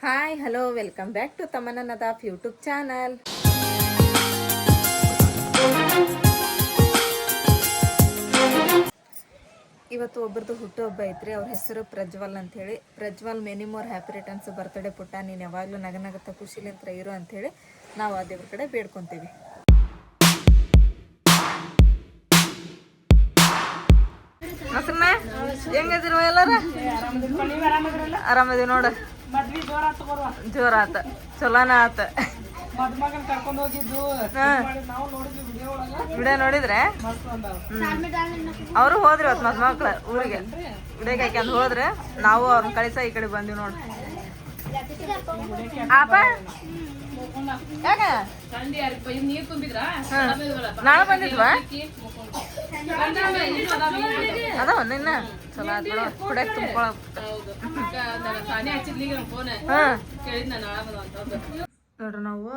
Hi hello welcome back to Tamanna Nadaf YouTube channel. ಇವತ್ತು ಒಬ್ಬರದು ಹುಟ್ಟುಹಬ್ಬ ಐತ್ರಿ. ಅವ್ರ ಹೆಸರು ಪ್ರಜ್ವಲ್ ಅಂಥೇಳಿ. Prajwal many more happy returns birthday ಪುಟ್ಟ, ನೀನು ಯಾವಾಗಲೂ ನಗನಗತ್ತ ಖುಷಿಲಿಂತ್ರ ಇರು ಅಂಥೇಳಿ ನಾವು ಆ ದೇವ್ರ ಕಡೆ ಬೇಡ್ಕೊತೀವಿ. ಹಸನ್ನ ಹೆಂಗದಿರುವ ಎಲ್ಲಾರ? ಆರಾಮದಿವಿ ನೋಡ. ಜೋರ ಆತ, ಚಲೋನ ಆತ. ವಿಡಿಯೋ ನೋಡಿದ್ರೆ ಅವರು ಹೋದ್ರಿ ಇವತ್ತು ಮಕ್ಳ ಊರಿಗೆ ವಿಡಿಯೋಗೆ ಹಾಕ್ಯಂದು ಹೋದ್ರೆ ನಾವು ಅವ್ರನ್ನ ಕಳಿಸ ಈ ಕಡೆ ಬಂದಿವಿ ನೋಡಿ. ಆಪ ಯಾಕ ನಾಳೆ ಬಂದಿದ್ವಾ? ಅದಾವ ನಿನ್ನ ಚಲೋ ಆತ್ ಬಿಡು, ಕುಡಿಯಕ್ ತುಂಬ್ಕೊಳ. ನೋಡ್ರಿ ನಾವು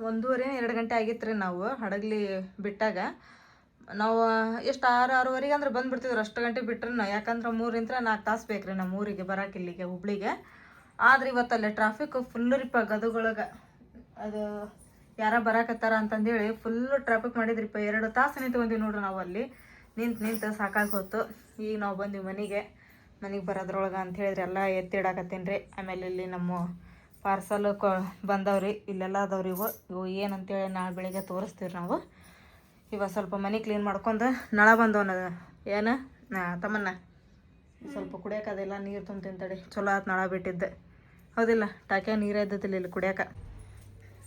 1:30-2 ಗಂಟೆ ಆಗಿತ್ರಿ. ನಾವು ಹಡಗ್ಲಿ ಬಿಟ್ಟಾಗ ನಾವು ಎಷ್ಟು 6-6:30 ಅಂದ್ರೆ ಬಂದ್ಬಿಡ್ತಿದ್ರು. ಅಷ್ಟು ಗಂಟೆ ಬಿಟ್ರೆ ಯಾಕಂದ್ರೆ 3-4 ತಾಸು ಬೇಕ್ರಿ ನಮ್ಮ ಊರಿಗೆ ಬರಕ್ಕೆ, ಇಲ್ಲಿಗೆ ಹುಬ್ಳಿಗೆ. ಆದ್ರೆ ಇವತ್ತಲ್ಲೇ ಟ್ರಾಫಿಕ್ ಫುಲ್ ರೀಪ ಗದಗೊಳಗೆ. ಅದು ಯಾರ ಬರಾಕತ್ತಾರ ಅಂತಂದೇಳಿ ಫುಲ್ಲು ಟ್ರಾಫಿಕ್ ಮಾಡಿದ್ರಿಪ್ಪ. 2 ತಾಸು ನಿಂತ್ಕೊಂಡ್ವಿ ನೋಡ್ರಿ ನಾವು ಅಲ್ಲಿ. ನಿಂತು ಸಾಕಾಗಿ ಹೋತು. ಈಗ ನಾವು ಬಂದ್ವಿ ಮನೆಗೆ ಬರೋದ್ರೊಳಗೆ ಅಂತ ಹೇಳಿದ್ರೆ ಎಲ್ಲ ಎತ್ತಿಡಾಕತ್ತೀನಿ ರೀ. ಆಮೇಲೆ ಇಲ್ಲಿ ನಮ್ಮ ಪಾರ್ಸಲ್ ಬಂದವ್ರಿ, ಇಲ್ಲೆಲ್ಲ ಅದಾವ್ರಿ. ಇವು ಏನಂತೇಳಿ ನಾಳೆ ಬೆಳಿಗ್ಗೆ ತೋರಿಸ್ತೀವಿ ನಾವು. ಇವಾಗ ಸ್ವಲ್ಪ ಮನೆ ಕ್ಲೀನ್ ಮಾಡ್ಕೊಂಡು ನಳ ಬಂದವನ ಏನು ತಮ್ಮನ್ನ ಸ್ವಲ್ಪ ಕುಡಿಯೋಕದೆಲ್ಲ ನೀರು ತುಂಬ್ತೀನಿ ತಡಿ. ಚಲೋ ಆತು ನಳ ಬಿಟ್ಟಿದ್ದೆ, ಹೌದಿಲ್ಲ? ಟಾಕ್ಯಾಗ ನೀರು ಇದ್ದತಿಲ್ಲ ಇಲ್ಲಿ ಕುಡಿಯೋಕೆ.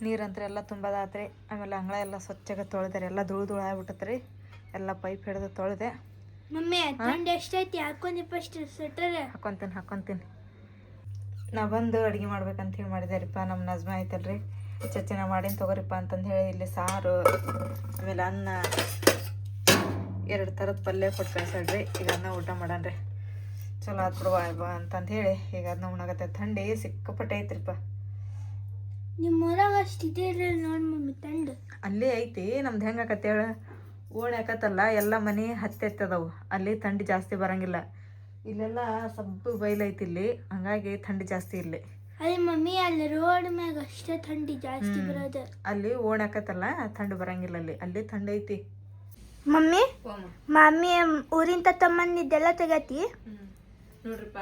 ನೀರಂತ್ರ ಎಲ್ಲ ತುಂಬದಾತ್ರಿ. ಆಮೇಲೆ ಅಂಗಳ ಎಲ್ಲ ಸ್ವಚ್ಛಗೆ ತೊಳೆದಾರೆ. ಎಲ್ಲ ಧೂಳು ಆಗ್ಬಿಟ್ಟತ್ರಿ. ಎಲ್ಲ ಪೈಪ್ ಹಿಡಿದು ತೊಳೆದೆ. ಮಮ್ಮಿ ಎಷ್ಟೈತಿ ಹಾಕೊಂಡಿ ಫಸ್ಟ್ ಸ್ವೆಟರ್ ಹಾಕೊಂತೀನಿ. ನಾ ಬಂದು ಅಡುಗೆ ಮಾಡ್ಬೇಕಂತ ಹೇಳಿ ಮಾಡಿದೆ ನಮ್ಮ ನಜ್ಮ ಐತಲ್ರಿ, ಚಚ್ಚಿನ ಮಾಡೀನಿ ತೊಗೋರಿಪ್ಪ ಅಂತಂದು ಹೇಳಿ ಇಲ್ಲಿ ಸಾರು, ಆಮೇಲೆ ಅನ್ನ, 2 ಥರದ ಪಲ್ಯ ಕೊಟ್ಟು ಕಳ್ಸಳ್ರಿ. ಈಗ ಅದನ್ನ ಊಟ ಮಾಡನ್ರಿ. ಚಲೋ ಆತ್ ಬಿಡುವ ಅಂತಂದು ಹೇಳಿ ಈಗ ಅದನ್ನ ಉಣ್ಣಾಗತ್ತೆ. ಥಂಡಿ ಸಿಕ್ಕಾಪಟ್ಟೆ ಐತ್ರಿಪ್ಪ. ನಿಮ್ಮ ಊರಾಗ ಅಷ್ಟು ಇದೆ ನೋಡಿ ಮಮ್ಮಿ ತಂಡ. ಅಲ್ಲಿ ಐತಿ. ನಮ್ದು ಹೆಂಗೆ ಆಕತ್ತೆ ಹೇಳ, ಓಣಿ ಆಕತ್ತಲ್ಲ, ಎಲ್ಲ ಮನೆ ಹತ್ತೆತ್ತದವು. ಅಲ್ಲಿ ಥಂಡಿ ಜಾಸ್ತಿ ಬರಂಗಿಲ್ಲ. ಇಲ್ಲೆಲ್ಲ ಸಬ್ಬು ಬೈಲೈತಿ ಇಲ್ಲಿ, ಹಂಗಾಗಿ ಥಂಡಿ ಜಾಸ್ತಿ ಇಲ್ಲಿ. ಅಲ್ಲಿ ಮಮ್ಮಿ ಅಲ್ಲಿ ರೋಡ್ ಮ್ಯಾಗ ಅಷ್ಟೇ ಥಂಡಿ ಜಾಸ್ತಿ ಬರೋದು. ಅಲ್ಲಿ ಓಣಿ ಆಕತ್ತಲ್ಲ, ಥಂಡಿ ಬರಂಗಿಲ್ಲ ಅಲ್ಲಿ ಥಂಡಿ ಐತಿ. ಮಮ್ಮಿ ಊರಿಂದ ತಮ್ಮನಿದ್ದೆಲ್ಲ ತೆಗತಿ. ನೋಡ್ರಿಪ್ಪ,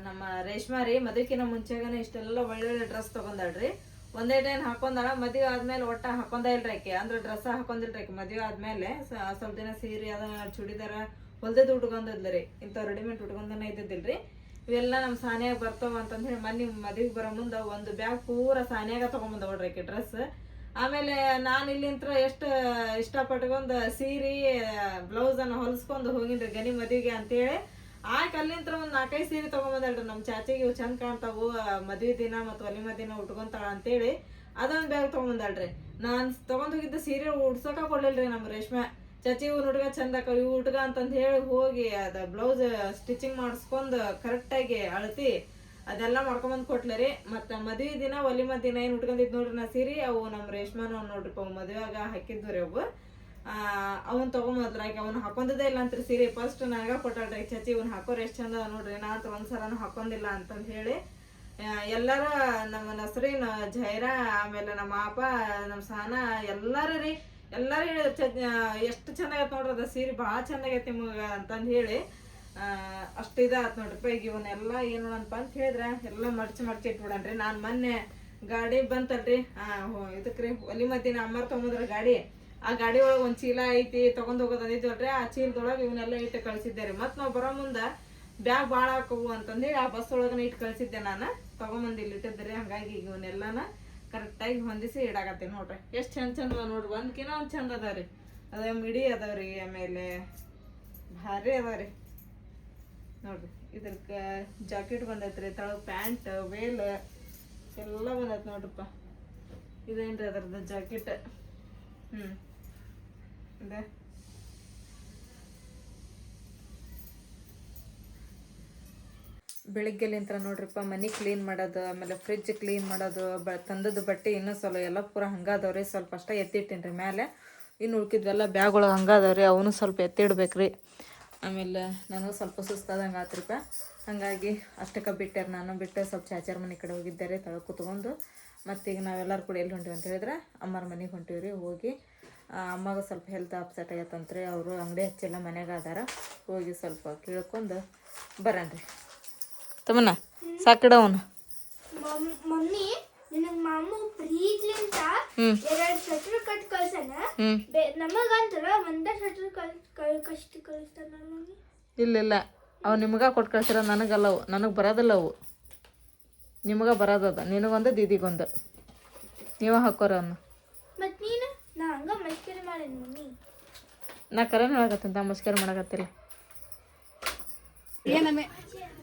ನಮ್ಮ ರೇಷ್ಮಾ ರೀ ಮದುವೆಕಿನ ಮುಂಚೆಗನ ಇಷ್ಟೆಲ್ಲ ಒಳ್ಳೊಳ್ಳೆ ಡ್ರೆಸ್ ತಗೊಂಡಾಳ್ರಿ. ಒಂದೇ ಟೈಮ್ ಹಾಕೊಂಡಾಳ. ಮದುವೆ ಆದ್ಮೇಲೆ ಒಟ್ಟ ಹಾಕೊಂಡ ಇಲ್ರಿ ಆಕೆ, ಅಂದ್ರೆ ಡ್ರೆಸ್ ಹಾಕೊಂಡಿಲ್ರಿ ಆಕೆ. ಮದುವೆ ಆದ್ಮೇಲೆ ಸ್ವಲ್ಪ ದಿನ ಸೀರೆ ಅದ ಚೂಡಿದಾರ ಹೊಲ್ದದ್ದು ಉಟ್ಕೊಂಡದ್ರಿ. ಇಂಥವ್ ರೆಡಿಮೇಡ್ ಉಟ್ಕೊಂಡನ ಇದ್ದಿದ್ದಿಲ್ರಿ. ಇವೆಲ್ಲ ನಮ್ಮ ಸಾನ್ಯಾಗ ಬರ್ತಾವ ಅಂತಂದು ಹೇಳಿ ಮನೆ ಮದುವೆಗೆ ಬರೋ ಮುಂದೆ ಒಂದು ಬ್ಯಾಗ್ ಪೂರ ಸಾನ್ಯಾಗ ತೊಗೊಂಬಂದ ನೋಡ್ರಿ ಆಕೆ ಡ್ರೆಸ್. ಆಮೇಲೆ ನಾನು ಇಲ್ಲಿಂತ್ರ ಎಷ್ಟು ಇಷ್ಟಪಟ್ಕೊಂಡು ಸೀರೆ ಬ್ಲೌಸನ್ನು ಹೊಲಿಸ್ಕೊಂಡು ಹೋಗಿನ್ರಿ ಗನಿ ಮದುವೆಗೆ ಅಂತೇಳಿ. ಅಲ್ಲಿಂತ್ರ ಒಂದು 4-5 ಸೀರೆ ತೊಗೊಂಬಂದಳ್ರಿ. ನಮ್ಮ ಚಾಚಿಗೆ ಇವು ಚಂದ ಕಾಣ್ತಾವು, ಮದುವೆ ದಿನ ಮತ್ತು ಒಲಿಮೆ ದಿನ ಉಟ್ಕೊಂತಾಳ ಅಂತೇಳಿ ಅದೊಂದು ಬ್ಯಾಗ್ ತೊಗೊಂಬಂದಳ್ರಿ. ನಾನು ತೊಗೊಂಡು ಹೋಗಿದ್ದ ಸೀರೆ ಉಡ್ಸೋಕ ಕೊಡ್ಲಿಲ್ರಿ ನಮ್ಮ ರೇಷ್ಮೆ. ಚಾಚಿ ಇವ್ನ ಹುಡುಗ ಚಂದ ಇವು ಹುಡುಗ ಅಂತಂದು ಹೇಳಿ ಹೋಗಿ ಅದು ಬ್ಲೌಸ್ ಸ್ಟಿಚಿಂಗ್ ಮಾಡಿಸ್ಕೊಂಡು ಕರೆಕ್ಟಾಗಿ ಅಳತಿ ಅದೆಲ್ಲ ಮಾಡ್ಕೊಂಬಂದು ಕೊಟ್ಲರಿ. ಮತ್ತು ಮದುವೆ ದಿನ ಒಲಿಮ ದಿನ ಏನು ಉಟ್ಕೊಂಡಿದ್ದು ನೋಡ್ರಿ ನಾ ಸೀರೆ, ಅವು ನಮ್ಮ ರೇಷ್ಮಾನು ನೋಡ್ರಿಪ್ಪ ಅವು ಮದುವೆಯಾಗ ಹಾಕಿದ್ವು ರೀ ಅವು. ಅವನ್ ತೊಗೊಂಬದ್ರಾಗಿ ಅವ್ನು ಹಾಕೊಂಡಿದ್ದೇ ಇಲ್ಲ ಅಂತ್ರಿ ಸೀರೆ. ಫಸ್ಟ್ ನನಗ ಕೊಟ್ಟಾಳ್ರಿ ಚಾಚಿ, ಇವ್ನು ಹಾಕೋರು ಎಷ್ಟು ಚಂದ ನೋಡ್ರಿ, ನಾ ಅಂತ ಒಂದ್ಸಲನು ಹಾಕೊಂಡಿಲ್ಲ ಅಂತಂದು ಹೇಳಿ. ಎಲ್ಲಾರ ನಮ್ಮ ನಸ್ರೀನ್, ಜೈರಾ, ಆಮೇಲೆ ನಮ್ಮ ಅಪ್ಪ, ನಮ್ಮ ಸಾನ ಎಲ್ಲಾರು ರೀ ಎಲ್ಲಾರು ಹೇಳಿ ಎಷ್ಟು ಚೆನ್ನಾಗೈತೆ ನೋಡ್ರಿ ಅದು ಸೀರೆ, ಭಾಳ ಚೆನ್ನಾಗೈತಿ ನಿಮಗೆ ಅಂತಂದು ಹೇಳಿ ಅಷ್ಟು ಇದಾತ್ ನೋಡ್ರಿಪ್ಪ. ಈಗ ಇವನ್ನೆಲ್ಲ ಏನು ನೋಡಪ್ಪ ಅಂತ ಹೇಳಿದ್ರೆ ಎಲ್ಲ ಮಡ್ಚಿ ಇಟ್ಬಿಡನ್ರಿ. ನಾನು ಮೊನ್ನೆ ಗಾಡಿ ಬಂತಲ್ರಿ ಇದಕ್ಕೆ ರೀ ಒಲಿಮ ದಿನ ಅಮ್ಮರ್ ತೊಗೊಂಡ್ರ ಗಾಡಿ. ಆ ಗಾಡಿ ಒಳಗೆ ಒಂದು ಚೀಲ ಐತಿ ತೊಗೊಂಡು ಹೋಗೋದು ಅಂದಿದ್ವಲ್ರಿ. ಆ ಚೀಲದೊಳಗೆ ಇವನ್ನೆಲ್ಲ ಇಟ್ಟು ಕಳಿಸಿದ್ದೆ ರೀ. ಮತ್ತು ನಾವು ಬರೋ ಮುಂದೆ ಬ್ಯಾಗ್ ಭಾಳ ಹಾಕವು ಅಂತಂದೇಳಿ ಆ ಬಸ್ ಒಳಗನ ಇಟ್ಟು ಕಳಿಸಿದ್ದೆ. ನಾನು ತೊಗೊಂಬಂದು ಇಲ್ಲಿ ಇಟ್ಟಿದ್ದೆ. ಹಾಗಾಗಿ ಈಗ ಇವನ್ನೆಲ್ಲನ ಕರೆಕ್ಟಾಗಿ ಹೊಂದಿಸಿ ಇಡಾಕತ್ತೀನಿ ನೋಡ್ರಿ. ಎಷ್ಟು ಚಂದ ಅದ ನೋಡ್ರಿ, ಒಂದ್ಕಿನ ಒಂದು ಚಂದ ಅದಾವ ರೀ. ಅದ ಮಿಡಿ ಅದಾವ್ರಿ, ಆಮೇಲೆ ಭಾರಿ ಅದಾವ್ರಿ ನೋಡ್ರಿ. ಇದ್ರಕ್ಕೆ ಜಾಕೆಟ್ ಬಂದೈತ್ರಿ, ತಳಗ ಪ್ಯಾಂಟ್, ವೇಲ್ ಎಲ್ಲ ಬಂದೈತೆ ನೋಡ್ರಿಪ್ಪ. ಇದೇನ್ರಿ ಅದರದ್ದು ಜಾಕೆಟ್. ಇದೆ ಬೆಳಿಗ್ಗೆಲಿಂತ್ರ ನೋಡ್ರಿಪ್ಪ ಮನೆ ಕ್ಲೀನ್ ಮಾಡೋದು, ಆಮೇಲೆ ಫ್ರಿಜ್ ಕ್ಲೀನ್ ಮಾಡೋದು, ತಂದದ್ದು ಬಟ್ಟೆ ಇನ್ನೂ ಸ್ವಲ್ಪ ಎಲ್ಲ ಪೂರ ಹಂಗಾದವ್ರಿ. ಸ್ವಲ್ಪ ಅಷ್ಟೇ ಎತ್ತಿಟ್ಟೇನ್ರಿ ಮೇಲೆ. ಇನ್ನು ಉಳ್ಕಿದ್ವೆಲ್ಲ ಬ್ಯಾಗ್ ಒಳಗೆ ಹಂಗಾದವ್ರಿ, ಅವನು ಸ್ವಲ್ಪ ಎತ್ತಿಡ್ಬೇಕ್ರಿ. ಆಮೇಲೆ ನನಗೆ ಸ್ವಲ್ಪ ಸುಸ್ತಾದಂಗೆ ಆತ್ರಿಪ್ಪ. ಹಾಗಾಗಿ ಅಷ್ಟಕ್ಕೆ ಬಿಟ್ಟಾರೆ. ನಾನು ಬಿಟ್ಟು ಸ್ವಲ್ಪ ಚಾಚಾರ ಮನೆ ಕಡೆ ಹೋಗಿದ್ದಾರೆ ತಳಗೆ ಕೂತ್ಕೊಂಡು. ಮತ್ತೀಗ ನಾವೆಲ್ಲರೂ ಕೂಡ ಎಲ್ಲಿ ಹೊಂಟಿವಿ ಅಂತ ಹೇಳಿದ್ರೆ ಅಮ್ಮರ ಮನೆಗೆ ಹೊಂಟಿವಿ ರೀ. ಹೋಗಿ ಅಮ್ಮಗೆ ಸ್ವಲ್ಪ ಹೆಲ್ತ್ ಅಪ್ಸೆಟ್ ಆಗತ್ತಂತ್ರಿ. ಅವರು ಅಂಗಡಿ ಹಚ್ಚೆಲ್ಲ ಮನೆಗೆ ಅದಾರ. ಹೋಗಿ ಸ್ವಲ್ಪ ಕೇಳ್ಕೊಂಡು ಬರಣ್ರಿ. ತಮ್ಮನ ಸಾಕಿಡವನು ಮಮ್ಮಿ ನಿನಗೆ ಮಾಮು ಪ್ರೀತಿಲಿಂದ 2 ಶಟ್ರು ಕಟ್ ಕಳ್ಸನ ನಮಗಂತರ ಒಂದೇ ಶಟ್ರು ಕಷ್ಟ ಕಳಿಸ್ತಾನ ಮಮ್ಮಿ. ಇಲ್ಲ ಅವು ನಿಮ್ಗೆ ಕೊಟ್ಟು ಕಳ್ಸಿರೋ ನನಗಲ್ಲವು. ನನಗೆ ಬರೋದಿಲ್ಲ ಅವು. ನಿಮ್ಗೆ ಬರೋದದ. ನಿನಗೊಂದು ದೀದಿಗೊಂದು. ನೀವೇ ಹಾಕೋರ ಅವನ್ನ. ಮತ್ತು ನೀನು ನಾ ಹಂಗ ಮಸ್ಕರಿ ಮಾಡೇನಿ ಮಮ್ಮಿ. ನಾ ಕರೆನ ಹೇಳಕತ್ತಂತ ಮಸ್ಕರಿ ಮಾಡಕತ್ತಿಲ್ಲ.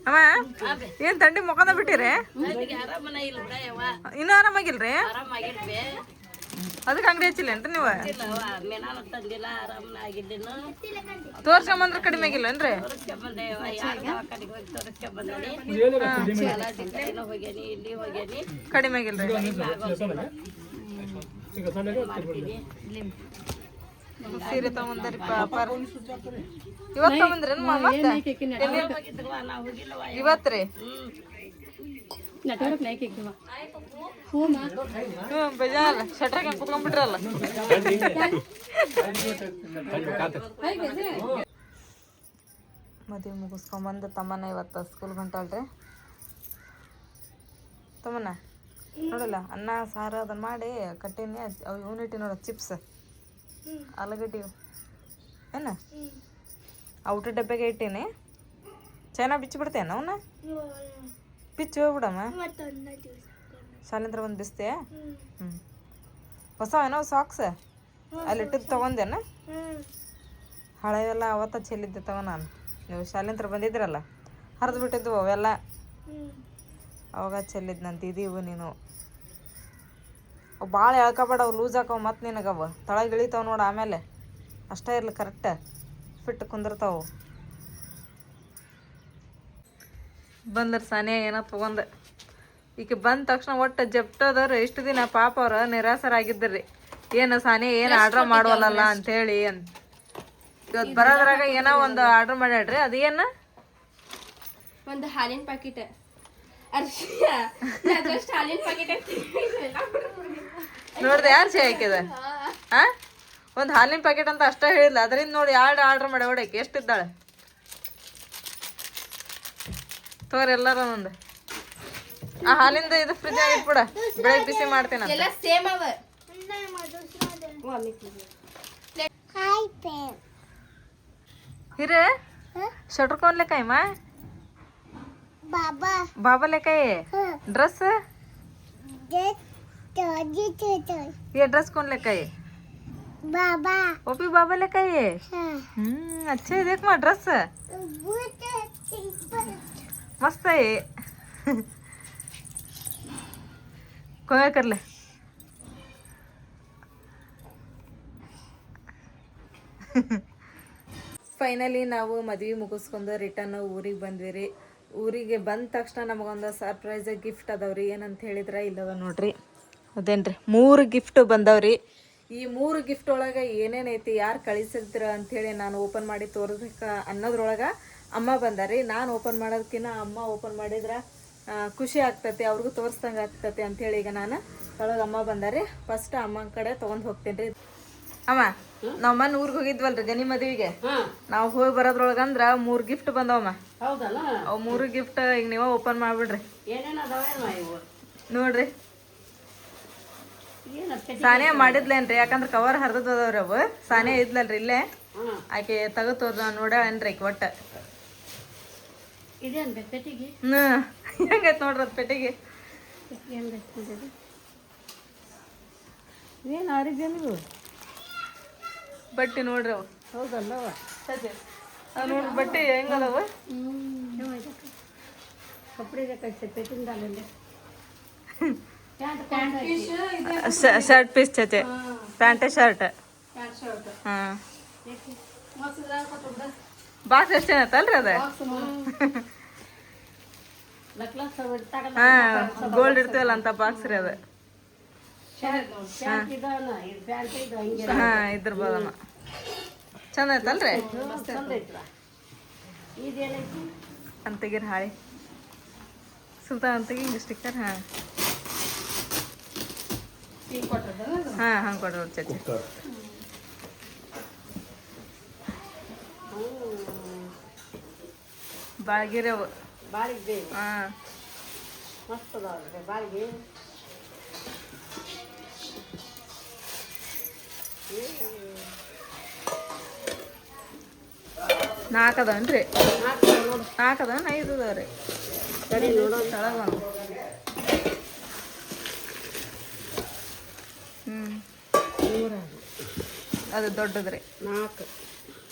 ಅಮ್ಮ ಏನು ತಂಡಿ ಮುಖಂದ ಬಿಟ್ಟಿರಿ? ಇನ್ನೂ ಆರಾಮಾಗಿಲ್ರಿ? ಅದಕ್ಕೆ ಅಂಗಡಿ ಹಚ್ಚಿಲ್ಲೇನ್ರಿ ನೀವು? ತೋರ್ಸ್ಕೊಂಬಂದ್ರೆ ಕಡಿಮೆ ಆಗಿಲ್ಲೇನ್ರಿ? ಕಡಿಮೆ ಆಗಿಲ್ರಿ? ಸೀರೆ ತಗೊಂಬಂದ್ರಿ ಪಾಪಾರ. ಇವತ್ತು ತಗೊಂಡ್ರೇನು ಮತ್ತೆ? ಇವತ್ತು ರೀ ಬೇಜಾರಲ್ಲ ಶಟ್ರಾಗ ಕುತ್ಕೊಂಡ್ಬಿಟ್ರಲ್ಲ. ಮದುವೆ ಮುಗಿಸ್ಕೊಂಬಂದು ತಮ್ಮನ ಇವತ್ತು ಸ್ಕೂಲ್ಗೆ ಹೊಂಟಾಳ್ರಿ. ತಮ್ಮನ ನೋಡಲ್ಲ ಅನ್ನ ಸಾರು ಅದನ್ನ ಮಾಡಿ ಕಟ್ಟೀನಿ. ಅವು ಯೂನಿಟಿ ನೋಡ ಚಿಪ್ಸ್ ಆಲೂಗಡ್ಡಿ ಏನ ಔಟ ಡಬ್ಬೆಗೆ ಇಟ್ಟೀನಿ. ಚೆನ್ನಾಗಿ ಬಿಚ್ಚಿಬಿಡ್ತೇನೆ ಅವನ್ನ. ಬಿಚ್ಚಿ ಹೋಗ್ಬಿಡಮ್ಮ. ಶಾಲಿಂದ್ರ ಬಂದು ಬಿಸ್ತೆ. ಹೊಸ ಏನೋ ಸಾಕ್ಸ್ ಅಲ್ಲಿ ಇಟ್ಟಿದ್ದು ತೊಗೊಂಡೇನ? ಹಳೆವೆಲ್ಲ ಅವತ್ತ ಚೆಲ್ಲಿದ್ದೆ ತಗೋ ನಾನು. ನೀವು ಶಾಲಿಂತ್ರ ಬಂದಿದ್ರಲ್ಲ ಹರಿದು ಬಿಟ್ಟಿದ್ವು ಅವೆಲ್ಲ. ಅವಾಗ ಚೆಲ್ಲಿದ್ನಂತ. ಇದೀವು ನೀನು ಅವು ಭಾಳ ಎಳ್ಕೊಬೇಡ. ಅವು ಲೂಸ್ ಹಾಕವು ಮತ್ತು ನಿನಗವ ತಳಗೆ ಇಳಿತಾವ ನೋಡು. ಆಮೇಲೆ ಅಷ್ಟೇ ಇರಲಿ ಕರೆಕ್ಟ್ ಫಿಟ್ ಕುಂದಿರ್ತಾವು. ಬಂದ್ರೆ ಸಾನೆ ಏನೋ ತೊಗೊಂಡು ಈಗ ಬಂದ ತಕ್ಷಣ ಒಟ್ಟು ಜಪ್ಟೋದವ್ರು ಇಷ್ಟು ದಿನ ಪಾಪ ಅವ್ರು ನಿರಾಸರಾಗಿದ್ದರಿ. ಏನು ಸಾನೆ ಏನು ಆರ್ಡ್ರ್ ಮಾಡುವಲ್ಲ ಅಂಥೇಳಿ ಇವತ್ತು ಬರೋದ್ರಾಗ ಏನೋ ಒಂದು ಆರ್ಡ್ರ್ ಮಾಡ್ಯಾಡ್ರಿ. ಅದು ಏನು? ಒಂದು ಹಾಲಿನ ಪ್ಯಾಕೆಟ್. ನೋಡ್ದೆ ಯಾರು ಚೇ ಹಾಕಿದ? ಒಂದು ಹಾಲಿನ ಪ್ಯಾಕೆಟ್ ಅಂತ ಅಷ್ಟೇ ಹೇಳಿಲ್ಲ. ಅದರಿಂದ ನೋಡಿ 2 ಆರ್ಡ್ರ್ ಮಾಡಿ ಹೊಡಕ್ಕೆ ಎಷ್ಟಿದ್ದಾಳೆ ತೋರಿ ಎಲ್ಲಾರ ಒಂದು. ಆ ಹಾಲಿಂದ ಇದು ಫ್ರಿಜ್ ಆಗಿ ಇಟ್ಬಿಡ. ಬೆಳಗ್ಗೆ ಬಿಸಿ ಮಾಡ್ತೀನಿ. ಹಿರೇ ಶಟ್ರ್ ಲೆಕ್ಕಾಯಿ ಮಾ ಬಾಬಾ ಲೆಕ್ಕಾಯಿ ड्रेस ये ड्रेस कौन लेकर आए? बाबा. वो भी बाबा लेकर आए? अच्छा है. देख माँ ड्रेस मस्त है. कोई कर ले. ಫೈನಲಿ ನಾವು ಮದುವೆ ಮುಗಿಸ್ಕೊಂಡು ರಿಟರ್ನ್ ಊರಿಗೆ ಬಂದ್ವಿ ರೀ. ಊರಿಗೆ ಬಂದ ತಕ್ಷಣ ನಮಗೊಂದು ಸರ್ಪ್ರೈಸ್ ಗಿಫ್ಟ್ ಅದಾವ್ರಿ. ಏನಂತ ಹೇಳಿದ್ರೆ ಇಲ್ಲವ ನೋಡ್ರಿ. ಅದೇನ್ರಿ 3 ಗಿಫ್ಟ್ ಬಂದವ್ರಿ. ಈ 3 ಗಿಫ್ಟ್ ಒಳಗೆ ಏನೇನೈತಿ ಯಾರು ಕಳಿಸಿದ್ರ ಅಂಥೇಳಿ ನಾನು ಓಪನ್ ಮಾಡಿ ತೋರಿಸ್ಬೇಕು ಅನ್ನೋದ್ರೊಳಗೆ ಅಮ್ಮ ಬಂದಾರಿ. ನಾನು ಓಪನ್ ಮಾಡೋದಕ್ಕಿಂತ ಅಮ್ಮ ಓಪನ್ ಮಾಡಿದ್ರೆ ಖುಷಿ ಆಗ್ತೈತಿ, ಅವ್ರಿಗೂ ತೋರಿಸ್ದಂಗೆ ಆಗ್ತೈತಿ ಅಂಥೇಳಿ ಈಗ ನಾನು ಒಳಗೆ ಅಮ್ಮ ಬಂದಾರಿ. ಫಸ್ಟ್ ಅಮ್ಮನ ಕಡೆ ತೊಗೊಂಡು ಹೋಗ್ತೀನಿ ರೀ. ಅಮ್ಮ ನಾವು ಮನೆ ಊರಿಗೆ ಹೋಗಿದ್ವಲ್ರಿ ಗನಿ ಮದುವೆಗೆ. ನಾವು ಹೋಗಿ ಬರೋದ್ರೊಳಗಂದ್ರ 3 ಗಿಫ್ಟ್ ಬಂದವಮ್ಮ. ಅವು 3 ಗಿಫ್ಟ್ ಈಗ ನೀವ ಓಪನ್ ಮಾಡ್ಬಿಡ್ರಿ. ನೋಡ್ರಿ ಸಾನಿಯಾ ಮಾಡಿದ್ಲೇನ್ರಿ, ಯಾಕಂದ್ರೆ ಕವರ್ ಹರಿದವ್ರಿ ಅವು. ಸಾನಿಯಾ ಇದ್ಲಲ್ರಿ ಇಲ್ಲೇ, ಆಕೆ ತಗತೋದ ನೋಡ್ಯಾಳೇನ್ರಿ ಆಕೆ ಒಟ್ಟ. ಹೆಂಗೈತ್ ನೋಡ್ರಿ ಅದ್ ಪೆಟ್ಟಿಗೆ. ಏನು ಆರಿದ್ಯಲ್ವ ಬಟ್ಟೆ ನೋಡ್ರಿ ಅವು. ಹೌದಲ್ಲವ ನೋಡ್ರಿ ಬಟ್ಟೆ ಹೆಂಗದವ. ಕಪ್ಪಡಿಗೆ ಕಳಿಸಿ ಪೆಟ್ಟಿಂದ ಶರ್ಟ್ ಪೀಸ್ ಚಚೆ ಪ್ಯಾಂಟ್ ಶರ್ಟ್. ಹಾಂ ಬಾಕ್ಸ್ ಎಷ್ಟೇನತ್ತಲ್ರಿ ಅದ? ಹಾಂ ಗೋಲ್ಡ್ ಇರ್ತವಲ್ಲ ಅಂತ ಬಾಕ್ಸ್ ರೀ ಅದು. ಹಾಂ ಇದ್ರಬೋದಮ್ಮ. ಚಂದ ಐತಲ್ರಿ? ಅಂತೆಗಿರ್ ಹಾಳಿ ಸುಲ್ತಾನ್ ಅಂತೆಗಿ ಹಿಂಗೆ ಸ್ಟಿಕ್ಕರ್ ಹಾಂ ಹಾಂ ಹಂಗೆ ಕೊಡ್ರಿ ನೋಡಿ ಚಚ್ಚಿ ಬಾಳ್ಗಿರಿ ಅವು ಬಾಳಿಗೆ ಹಾಂ ಮಸ್ತ್ ಅದಾವ್ರಿ ಬಾಳಿಗೆ ನಾಲ್ಕು ಅದಾವನ್ರಿ ನೋಡು 4 ಅದಾವ 5 ಅದಾವ್ರಿ ಸರಿ ನೋಡೋ ತಳಗ ಒಂದು ಅದು ದೊಡ್ಡದ್ರಿ 4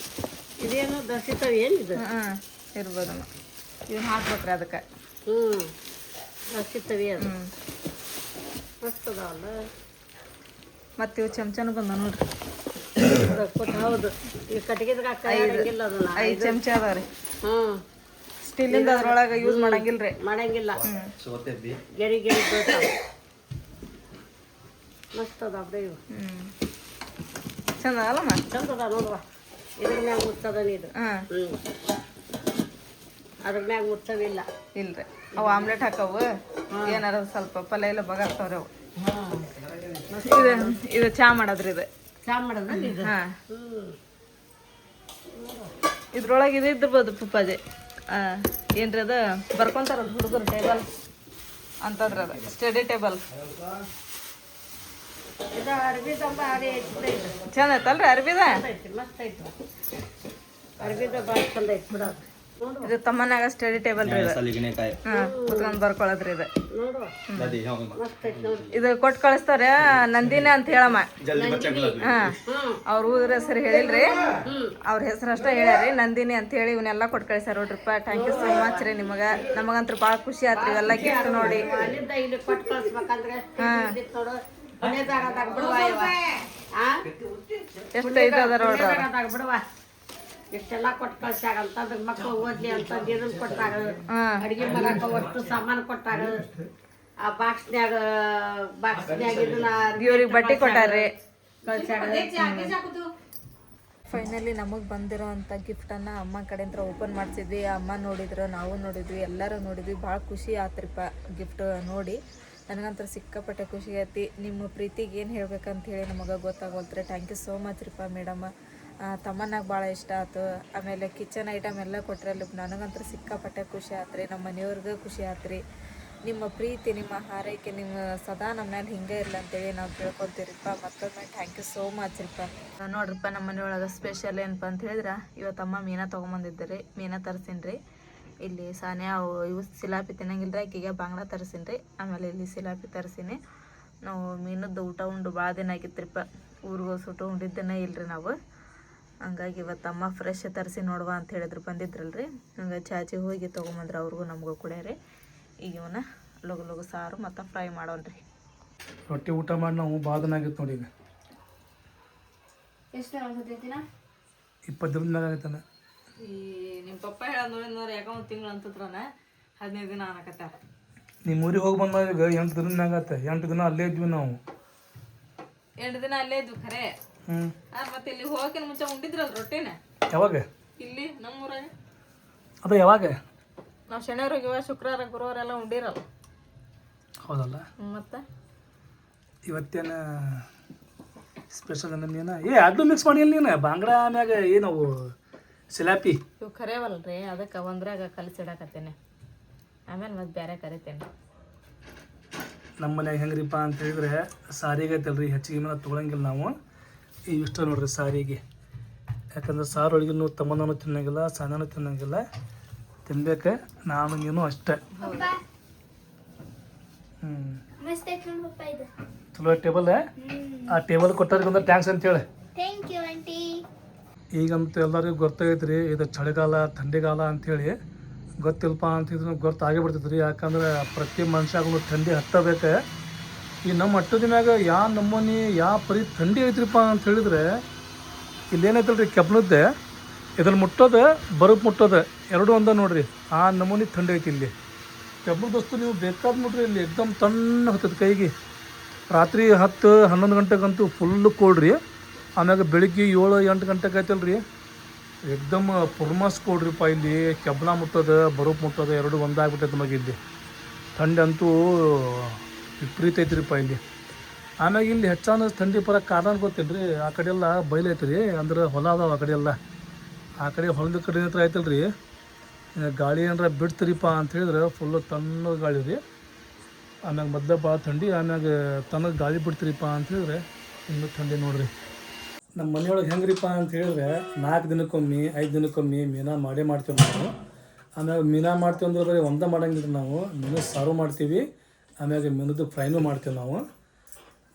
ಇದೇನು ದರ್ಶಿತಾವ ಏನಿದು ಹಾಂ ಇರ್ಬೋದಮ್ಮ ಇದನ್ನ ಹಾಕ್ಬೇಕ್ರಿ ಅದಕ್ಕೆ ದರ್ಶಿತವಿ ಅದು ಮಸ್ತ್ ಅದಾವಲ್ಲ ಮತ್ತು ಇವು ಚಮಚನೂ ಬಂದ ನೋಡ್ರಿ ಹೌದು ಈ ಕಟ್ಟಿಗೆದಾಗ ಹಾಕಂಗಿಲ್ಲ ಅದನ್ನ 5 ಚಮಚ ಅದಾವ್ರಿ ಸ್ಟೀಲಿಂದ ಅದ್ರೊಳಗೆ ಯೂಸ್ ಮಾಡಂಗಿಲ್ರಿ ಮಾಡಂಗಿಲ್ಲ ಗೆರಿ ಗೆರಿ ಬೀಳ್ತಾವ ಮಸ್ತ್ ಅದಾವ ಇವು ಚಂದ ಅಲ್ಲಮ್ಮ ಚಂದ ಅದ ನೋಡುವ ಇದ್ರ ಮ್ಯಾಗ ಮುಚ್ಚದ ಇದು ಹಾಂ ಅದ್ರ ಮ್ಯಾಗ ಮುಚ್ಚವಿಲ್ಲ ಇಲ್ರಿ ಅವು ಆಮ್ಲೆಟ್ ಹಾಕವು ಏನಾರ ಸ್ವಲ್ಪ ಪಲ್ಯ ಎಲ್ಲ ಬಗಾರ್ತಾವ್ರಿ ಅವು ಇದು ಚಾ ಮಾಡೋದ್ರಿ ಇದು ಚಾ ಮಾಡೋದ ಇದು ಹಾಂ ಇದ್ರೊಳಗೆ ಇದು ಇದ್ದಿರ್ಬೋದು ಪಪ್ಪಾಜಿ ಏನ್ರಿ ಅದು ಬರ್ಕೊಂತಾರಲ್ಲ ಹುಡುಗರು ಟೇಬಲ್ ಅಂತಂದ್ರೆ ಅದು ಸ್ಟಡಿ ಟೇಬಲ್ ಇದು ಅರ್ಬಿ ತಂಬ ಅರಿ ಐತಿ ಚಂದ ಐತಲ್ರಿ ಅರ್ಬಿದ ಮಸ್ತ್ ಐತಿ ಅರ್ಬಿದ ಭಾಳ ಚಂದ ಐತಿ ಬಿಡೋದು ನೋಡು ಇದು ತಮ್ಮನಾಗ ಸ್ಟಡಿ ಟೇಬಲ್ ರೀ ಇದು ಹಾಂ ಕುತ್ಕೊಂಡು ಬರ್ಕೊಳದ್ರಿ ಇದು ನೋಡು ಮಸ್ತ್ ಐತಿ ನೋಡು ಇದು ಕೊಟ್ಟು ಕಳಿಸ್ತಾರೆ ನಂದಿನಿ ಅಂತ ಹೇಳಮ್ಮ ಹಾಂ ಅವ್ರ ಊರ ಹೆಸರು ಹೇಳಿಲ್ರಿ ಅವ್ರ ಹೆಸರು ಅಷ್ಟೇ ಹೇಳ್ಯಾರಿ ನಂದಿನಿ ಅಂತ ಹೇಳಿ ಇವನ್ನೆಲ್ಲ ಕೊಟ್ಟು ಕಳಿಸ್ಯಾರ ನೋಡ್ರಿಪ್ಪ ಥ್ಯಾಂಕ್ ಯು ಸೋ ಮಚ್ ರೀ ನಿಮಗೆ ನಮಗಂತೂ ಭಾಳ ಖುಷಿ ಆತ್ರಿ ಇವೆಲ್ಲ ಗಿಫ್ಟ್ ನೋಡಿ ಅಲ್ಲಿಂದ ಇಲ್ಲಿ ಕೊಟ್ಟು ಕಳಿಸ್ಬೇಕಂದ್ರೆ ನೋಡು ಮನೆ ಜಾಗದಾಗ ಬಿಡುವ ಇವ ಎಷ್ಟು ಇದು ಅದ ನೋಡ್ರಿ ಅವ್ರು. ಜಾಗದಾಗ ಬಿಡುವ ಇಷ್ಟೆಲ್ಲ ಕೊಟ್ಟು ಕಳ್ಸ್ಯಾಗ ಅಂತಂದ್ರೆ ಮಕ್ಕಳು ಓದ್ಲಿ ಅಂತ ಇದನ್ನ ಕೊಟ್ಟಾಗ ಹಾಂ ಅಡಿಗೆ ಮಾಡಾಕ ಒಟ್ಟು ಸಾಮಾನು ಕೊಟ್ಟಾಗ ಆ ಬಾಕ್ಸ್ನ್ಯಾಗ ಇದನ್ನ ಇವ್ರಿಗೆ ಬಟ್ಟೆ ಕೊಟ್ಟಾರ್ರಿ ಕಳ್ಸ್ಯಾಗ ಫೈನಲಿ ನಮಗೆ ಬಂದಿರೋ ಅಂಥ ಗಿಫ್ಟನ್ನು ಅಮ್ಮ ಕಡೆಯಿಂದ ಓಪನ್ ಮಾಡ್ಸಿದ್ವಿ ಅಮ್ಮ ನೋಡಿದ್ರು ನಾವು ನೋಡಿದ್ವಿ ಎಲ್ಲರೂ ನೋಡಿದ್ವಿ ಭಾಳ ಖುಷಿ ಆತ್ರಿಪ್ಪ ಗಿಫ್ಟ್ ನೋಡಿ ನನಗಂತೂ ಸಿಕ್ಕಾಪಟ್ಟೆ ಖುಷಿ ಐತಿ ನಿಮ್ಮ ಪ್ರೀತಿಗೆ ಏನು ಹೇಳ್ಬೇಕಂತ ಹೇಳಿ ನಮಗೆ ಗೊತ್ತಾಗೋಲ್ತ್ರಿ ಥ್ಯಾಂಕ್ ಯು ಸೋ ಮಚ್ ರೀಪ್ಪ ಮೇಡಮ್ ತಮ್ಮನಾಗ ಭಾಳ ಇಷ್ಟ ಆಯ್ತು ಆಮೇಲೆ ಕಿಚನ್ ಐಟಮ್ ಎಲ್ಲ ಕೊಟ್ರಲ್ಲಿ ನನಗಂತೂ ಸಿಕ್ಕಾಪಟ್ಟೆ ಖುಷಿ ಆತ್ರಿ ನಮ್ಮ ಮನೆಯವ್ರಿಗೆ ಖುಷಿ ಆತ್ರಿ ನಿಮ್ಮ ಪ್ರೀತಿ ನಿಮ್ಮ ಹಾರೈಕೆ ನಿಮ್ಮ ಸದಾ ನಮ್ಮ ಮೇಲೆ ಹಿಂಗೆ ಇರಲಿ ಅಂತೇಳಿ ನಾವು ತಿಳ್ಕೊತೀರಿಪ್ಪ ಮತ್ತೊಮ್ಮೆ ಥ್ಯಾಂಕ್ ಯು ಸೋ ಮಚ್ ರೀಪ್ಪ ನೋಡ್ರಿಪ್ಪ ನಮ್ಮ ಮನೆಯೊಳಗೆ ಸ್ಪೆಷಲ್ ಏನಪ್ಪ ಅಂತ ಹೇಳಿದ್ರೆ ಇವತ್ತಮ್ಮ ಮೀನಾ ತೊಗೊಂಬಂದಿದ್ದೆ ಮೀನಾ ತರಿಸೀನಿ ರೀ ಇಲ್ಲಿ ಸಾನ್ಯಾ ಇವು ಸಿಲಾಪಿ ತಿನ್ನಂಗಿಲ್ಲ ರೀ ಆಕೆಗೆ ಬಾಂಗ್ಲಾ ತರಿಸೀನಿ ರೀ ಆಮೇಲೆ ಇಲ್ಲಿ ಸಿಲಾಪಿ ತರಿಸೀನಿ ನಾವು ಮೀನದ್ದು ಊಟ ಉಂಡು ಭಾಳ ದಿನ ಆಗಿತ್ರಿಪ್ಪ ಊರಿಗೆ ಸುಟ್ಟು ಉಂಡಿದ್ದೇನೆ ಇಲ್ಲರಿ ನಾವು ಹಂಗಾಗಿ ಇವತ್ತಮ್ಮ ಫ್ರೆಶ್ ತರಿಸಿ ನೋಡುವ ಅಂತ ಹೇಳಿದ್ರು ಬಂದಿದ್ರಲ್ರಿ ಹಂಗಾಗಿ ಚಾಚಿ ಹೋಗಿ ತೊಗೊಂಬಂದ್ರೆ ಅವ್ರಿಗೂ ನಮಗೂ ಕೂಡ ರೀ ಈಗ ಇವನ್ನ ಲಗು ಲಗು ಸಾರು ಮತ್ತು ಫ್ರೈ ಮಾಡೋಣ್ರಿ ರೊಟ್ಟಿ ಊಟ ಮಾಡಿ ನಾವು ಭಾಳ ದಿನ ಆಗಿತ್ತು ನೋಡಿ ಈಗ ಎಷ್ಟು ಆಗೋದೈತಿನ 20 ದಿನದ ಮ್ಯಾಗ ಆಗೈತನ ಈ ನಿಮ್ಮ ಪಪ್ಪ ಹೇಳೋದು ನೋಡಿದ್ರೆ ಯಾಕೋ ಒಂದು ತಿಂಗಳು ಅಂತತ್ರನ 15 ದಿನ ಅನ್ನಕತ್ತಾರ ನಿಮ್ಮ ಊರಿಗೆ ಹೋಗಿ ಬಂದ ಈಗ 8 ದಿನದ ಮ್ಯಾಗ ಆತ 8 ದಿನ ಅಲ್ಲೇ ಇದ್ವಿ ನಾವು 8 ದಿನ ಅಲ್ಲೇ ಇದ್ವಿ ಖರೆ ಮತ್ತೆ ಇಲ್ಲಿ ಹೋಗಕ್ಕಿಂತ ಮುಂಚೆ ಉಂಡಿದ್ರಲ್ಲ ರೊಟ್ಟಿನ ಯಾವಾಗ ಇಲ್ಲಿ ನಮ್ಮೂರಾಗ ಅದು ಯಾವಾಗ ನಾವು ಶನಿವಾರ ಹೋಗಿವ ಶುಕ್ರವಾರ ಗುರುವಾರ ಎಲ್ಲ ಉಂಡಿರಲ್ಲ ಹೌದಲ್ಲ ಮತ್ತೆ ಇವತ್ತೇನು ಸ್ಪೆಷಲ್ ನೀನು ಅದು ಮಿಕ್ಸ್ ಮಾಡಿಲ್ಲ ನೀನು ಬಾಂಗ್ಲಾ ಮ್ಯಾಗ ಏನವು ಸಿಲಾಪಿ ಇವು ಕರೆಯವಲ್ರಿ ಅದಕ್ಕೆ ಒಂದ್ರಾಗ ಕಲಿಸಿಡಕತ್ತೇನೆ ಆಮೇಲೆ ಮತ್ತೆ ಬೇರೆ ಕರಿತೇನೆ ನಮ್ಮ ಮನ್ಯಾಗ ಹೆಂಗ್ರಿಪ್ಪ ಅಂತ ಹೇಳಿದ್ರೆ ಸಾರಿಗೆ ಐತಲ್ರಿ ಹೆಚ್ಚಿಗೆ ಮೇಲೆ ತೊಗೊಳಂಗಿಲ್ಲ ನಾವು ಇಷ್ಟ ನೋಡ್ರಿ ಸಾರಿಗೆ ಯಾಕಂದ್ರೆ ಸಾರು ಒಳಗಿನೂ ತಮ್ಮನೂ ತಿನ್ನಂಗಿಲ್ಲ ಸಣ್ಣನೂ ತಿನ್ನಂಗಿಲ್ಲ ತಿನ್ಬೇಕು ನಾನು ನೀನು ಅಷ್ಟೇ ಮಸ್ತ್ ಐತಿ ನೋಡು ಪಪ್ಪ ಇದು ಚಲೋ ಟೇಬಲ್ ಆ ಟೇಬಲ್ ಕೊಟ್ಟವ್ರಿಗೆ ಒಂದು ಟ್ಯಾಂಕ್ಸ್ ಅಂತೇಳಿ ಥ್ಯಾಂಕ್ ಯು ಆಂಟಿ ಈಗಂತೂ ಎಲ್ಲರಿಗೂ ಗೊತ್ತಾಗೈತ್ರಿ ಇದು ಚಳಿಗಾಲ ಥಂಡಿಗಾಲ ಅಂಥೇಳಿ ಗೊತ್ತಿಲ್ಪ ಅಂತಿದ್ರು ಗೊತ್ತಾಗೇ ಬಿಡ್ತೈತೆ ರೀ ಯಾಕಂದ್ರೆ ಪ್ರತಿ ಮನುಷ್ಯಾಗೂ ಥಂಡಿ ಹತ್ತಬೇಕು ಈ ನಮ್ಮ ಅಟ್ಟದ ಮ್ಯಾಗ ಯಾವ ನಮೂನಿ ಯಾವ ಪರಿ ಥಂಡಿ ಐತ್ರಿಪ್ಪ ಅಂತ ಹೇಳಿದ್ರೆ ಇಲ್ಲೇನೈತಲ್ಲ ರೀ ಕೆಬ್ಬನದ್ದೆ ಇದ್ರಲ್ಲಿ ಮುಟ್ಟೋದು ಬರಬ್ ಮುಟ್ಟೋದು ಎರಡೂ ಒಂದ ನೋಡ್ರಿ ಆ ನಮೂನಿ ಥಂಡಿ ಐತಿ ಇಲ್ಲಿ ಕೆಬ್ಬನ ದೋಸ್ತು ನೀವು ಬೇಕಾದ ನೋಡ್ರಿ ಇಲ್ಲಿ ಎಕ್ದಮ್ ತಣ್ಣ ಹತ್ತದ ಕೈಗೆ ರಾತ್ರಿ 10-11 ಗಂಟೆಗಂತೂ ಫುಲ್ಲು ಕೋಲ್ಡ್ ರೀ ಆಮ್ಯಾಗ ಬೆಳಿಗ್ಗೆ 7-8 ಗಂಟೆಗೆ ಐತಲ್ಲ ರೀ ಏಕ್ದಮ್ ಪುರ್ಮಸ್ ಕೊಡ್ರಿಪ್ಪ. ಇಲ್ಲಿ ಕೆಬ್ಬನ ಮುಟ್ಟದ ಬರುಪ್ ಮುಟ್ಟದ ಎರಡು ಒಂದಾಗ್ಬಿಟ್ಟೈತೆ ನಮಗೆ ಇಲ್ಲಿ. ಥಂಡಿ ಅಂತೂ ವಿಪರೀತ ಐತ್ರಿಪ್ಪ ಇಲ್ಲಿ. ಆಮ್ಯಾಗ ಇಲ್ಲಿ ಹೆಚ್ಚಾನ ಥಂಡಿ ಬರೋಕ್ಕೆ ಕಾರಣ ಗೊತ್ತೇನ್ರಿ, ಆ ಕಡೆ ಎಲ್ಲ ಬಯಲೈತ್ರಿ, ಅಂದ್ರೆ ಹೊಲ ಅದಾವ ಆ ಕಡೆ ಎಲ್ಲ. ಆ ಕಡೆ ಹೊಲದ ಕಡೆ ಹತ್ರ ಐತಲ್ರಿ, ಗಾಳಿ ಏನಾರ ಬಿಡ್ತೀರಿಪ್ಪ ಅಂತ ಹೇಳಿದ್ರೆ ಫುಲ್ಲು ತಣ್ಣಗೆ ಗಾಳಿ ರೀ. ಆಮ್ಯಾಗ ಮೊದಲು ಭಾಳ ಥಂಡಿ, ಆಮ್ಯಾಗ ತಣ್ಣಗೆ ಗಾಳಿ ಬಿಡ್ತೀರಿಪ್ಪ ಅಂತ ಹೇಳಿದ್ರೆ ಇನ್ನೂ ಥಂಡಿ ನೋಡ್ರಿ. ನಮ್ಮ ಮನೆಯೊಳಗೆ ಹೆಂಗ್ರಿಪ್ಪ ಅಂತ ಹೇಳಿದ್ರೆ 4 ದಿನಕ್ಕೊಮ್ಮೆ 5 ದಿನಕ್ಕೊಮ್ಮೆ ಮೀನಾ ಮಾಡೇ ಮಾಡ್ತೀವಿ ನಾವು. ಆಮ್ಯಾಗ ಮೀನಾ ಮಾಡ್ತೀವಿ ಅಂದ್ರೆ ಬರೀ ಒಂದೇ ಮಾಡಂಗಿಲ್ಲ, ನಾವು ಮೀನು ಸಾರು ಮಾಡ್ತೀವಿ, ಆಮ್ಯಾಗ ಮೀನದ್ದು ಫ್ರೈನೂ ಮಾಡ್ತೀವಿ ನಾವು.